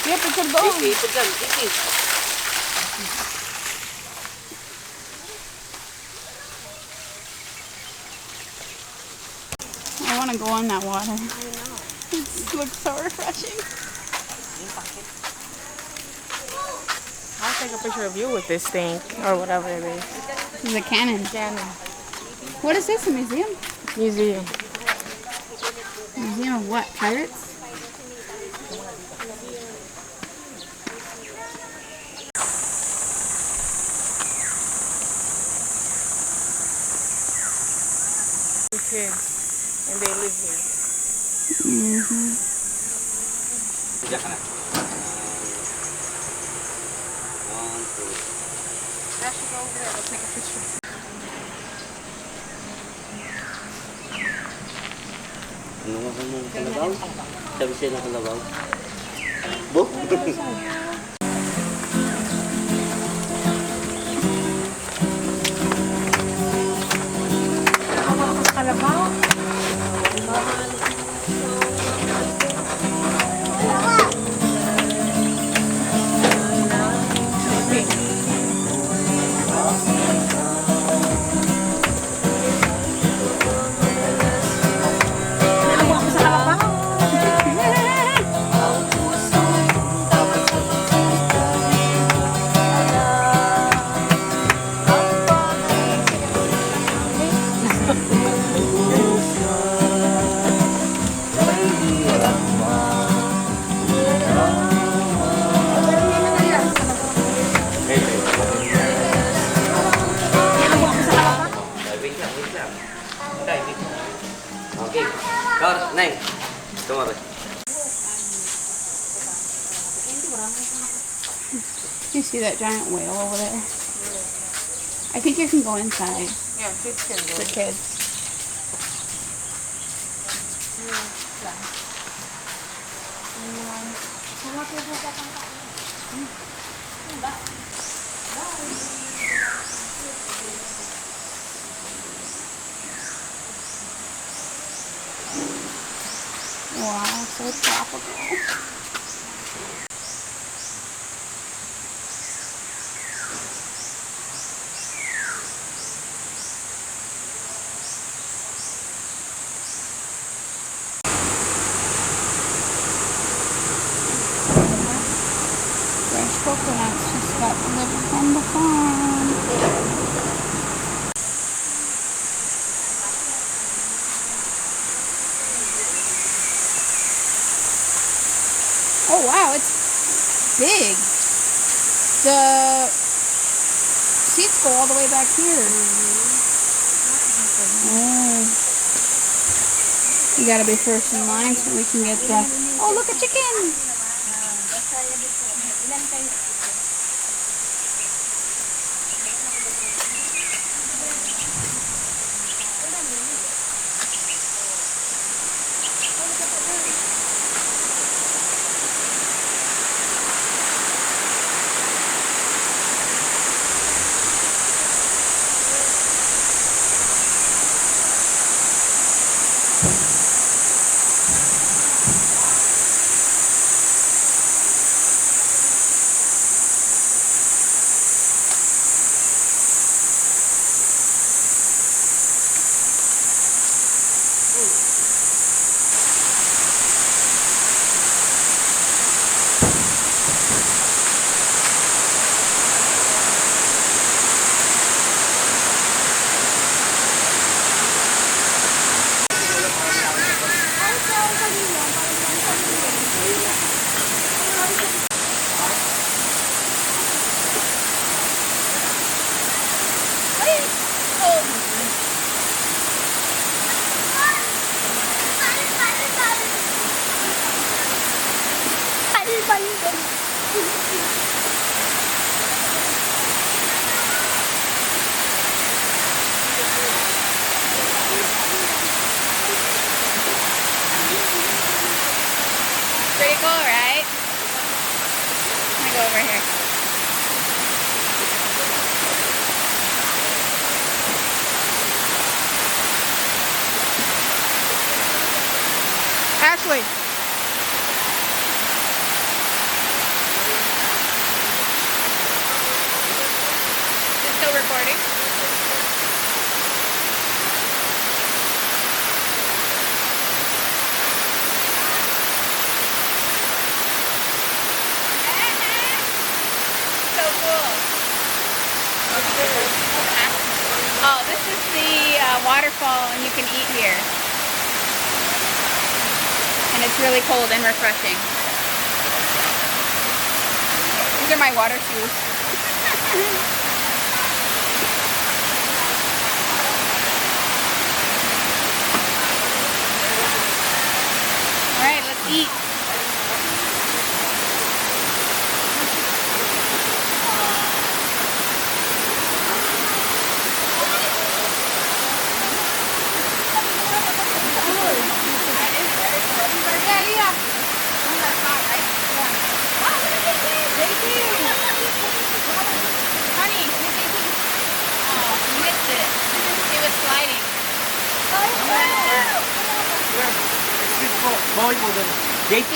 Yeah, picture doon. Ito dyan, Kiki. I want to go in that water. I know. It looks so refreshing. I'll take a picture of you with this thing, or whatever it is. This is a cannon. Cannon. What is this, a museum? Museum. Museum of what? Pirates? Kids, and they live here. Mm-hmm. I should go over there. We'll take a picture. Ano nga kung kalabaw? Sabi siya na kalabaw. Bo? Kalabaw? Okay. Kar, Neng. Tomorrow. You see that giant whale over there? I think you can go inside. Yeah, kids can go. For kids. Wow, so tropical. Fresh coconuts just got delivered from the farm. Oh wow, it's big. The seats go all the way back here. Oh. You gotta be first in line so we can get the... Oh, look, a chicken! this way. Is it still recording? So cool. Oh, this is the waterfall, and you can eat here. And it's really cold and refreshing. These are my water shoes. All right, let's eat. Excuse po, bawal po doon. JT!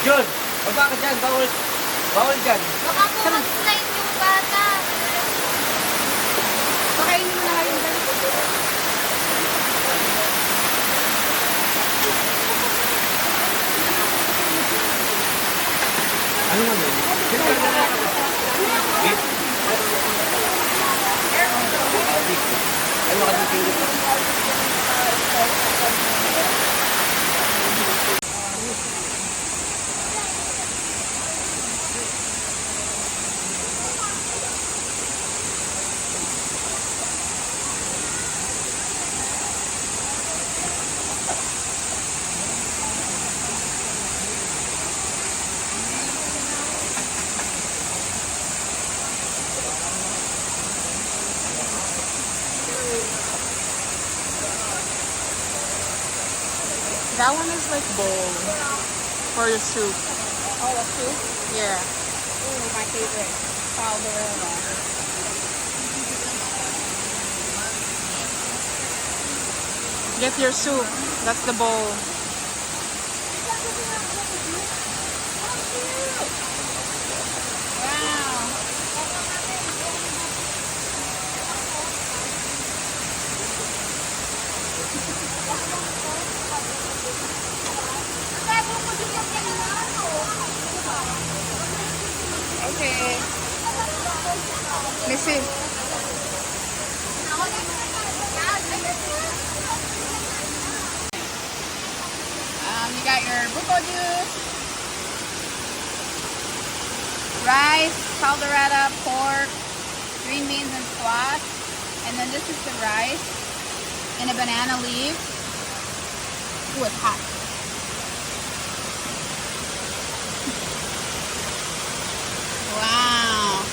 John! Baba ka dyan, bawal. Bawal dyan. Baka po mag-slide yung bata. Pakainin mo na kayo dali. Ano naman? Ano ka dito? That one is like bowl for your soup. Oh, a soup? Yeah. Ooh, my favorite. Calderella. Get your soup. That's the bowl. Wow. Okay. Missy. You got your buko juice, rice, caldereta, pork, green beans and squash, and then this is the rice and a banana leaf. Ooh, it's hot. Wow.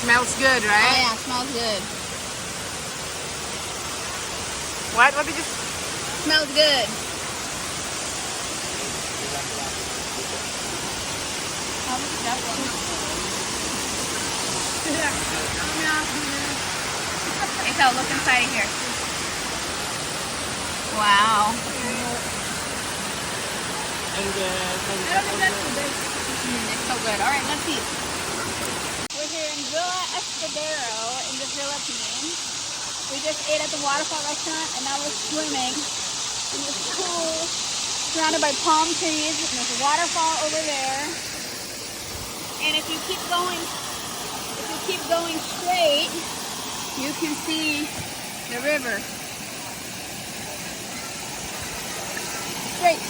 Smells good, Oh right? yeah, smells good. What? What did you? Smells good. How much is that one? Hey, so look inside of here. Wow. It's so good. All right, let's eat. We're here in Villa Escudero in the Philippines. We just ate at the waterfall restaurant, and now we're swimming in this pool surrounded by palm trees, and there's a waterfall over there. And if you keep going straight, you can see the river. Straight.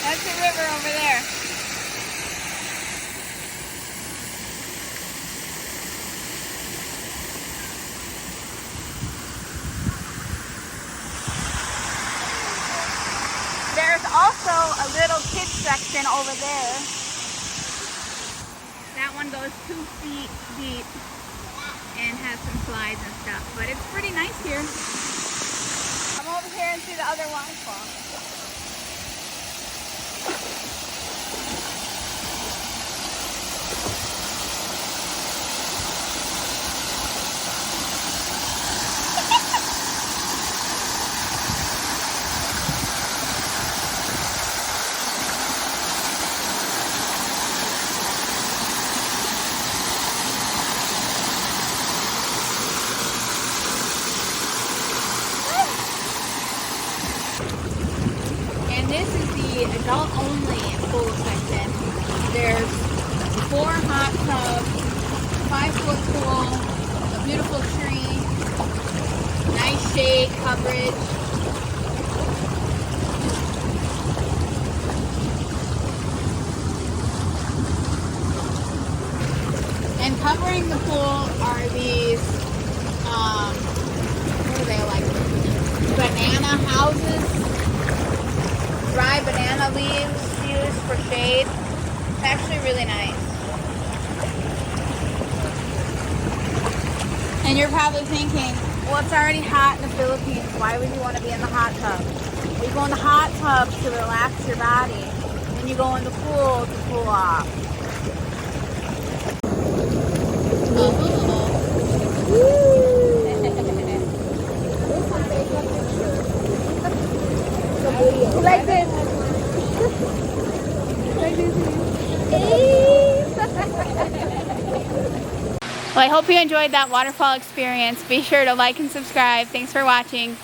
That's the river over there. There's also a little kids section over there. That one goes 2 feet deep. and have some slides and stuff. But it's pretty nice here. Come over here and see the other waterfall. And this is the adult-only pool section. There's 4 hot tubs, 5-foot pool, a beautiful tree, nice shade coverage. And covering the pool are these, what are they, like banana houses? Dry banana leaves used for shade. It's actually really nice. And you're probably thinking, well, it's already hot in the Philippines. Why would you want to be in the hot tub? Well, you go in the hot tub to relax your body. Then you go in the pool to cool off. Like this. Well, I hope you enjoyed that waterfall experience. Be sure to like and subscribe. Thanks for watching.